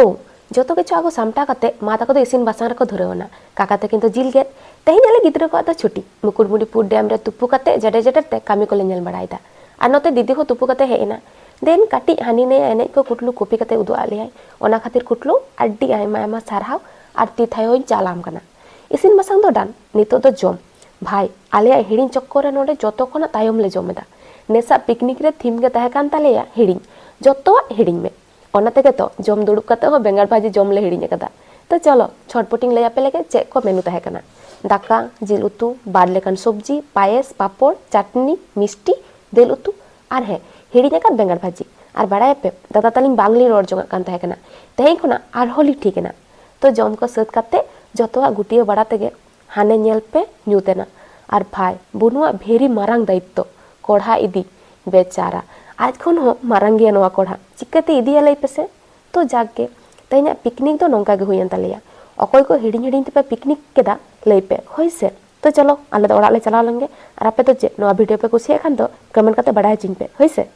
तो जो किछु आगो सामटा काते मा ताको इसिन बासांग रको धुरवना काका ते किंतु जिल गेद तेहें आले गिद्रा को दा छुट्टी मुकुटमुनीपुर डैम रे तुपु काते जडे जडे ते कामी को नेल बड़ायदा आर नोते दीदी हो तुपु काते हेना देन काटी हानी ने एने को कुटलू कॉपी काते उदु आले ओना खातिर कुटलू अड्डी आयमा आयमा सारहाव आर ती थायो चालाम कना इसिन बासांग दो डान नितो दो जम भाई आले हिडिंग चक्कर रे नोडे जतो खना तायम ले जमेदा नेसा पिकनिक रे थीम गे तहे कान तालेया हिडिंग जतो हिडिंग में ओना तेगे तो जम दुड़ुब काते हो बेंगार भाजी जम ले हिडिंग कदा तो चलो छटपटिंग ले आपे लेगे चे को मेनू तहे कना दाका जिल उतु बार लेकान सब्जी पायस पापड़ चटनी मिष्टी देल उतु आर हे हिडिंग का बेंगार भाजी आर बड़ाय पे दादा तालिंग बांगली रोड जंगा कान तहे कना तेहे खना आर होली ठीकना तो जम को सत काते जतोआ गुटिया बड़ा तेगे हाने नेल पे न्यूतेना आर भाई बुनुआ भेरी मारांग दायित्व कोढ़ा इदी बेचारा आज खन हो मारांग गया नोआ कोढ़ा चिकाते इदी आले पेसे तो जागे तेना पिकनिक तो नोंका गे हुयन तालेया अकोय को हिडिंग हिडिंग ते पिकनिक केदा लई पे होय से तो चलो आले तो ओड़ा ले चला लेंगे और आपे तो चे नोआ वीडियो पे कुछ खान तो कमेंट करते बढ़ाई चिंग पे होय से।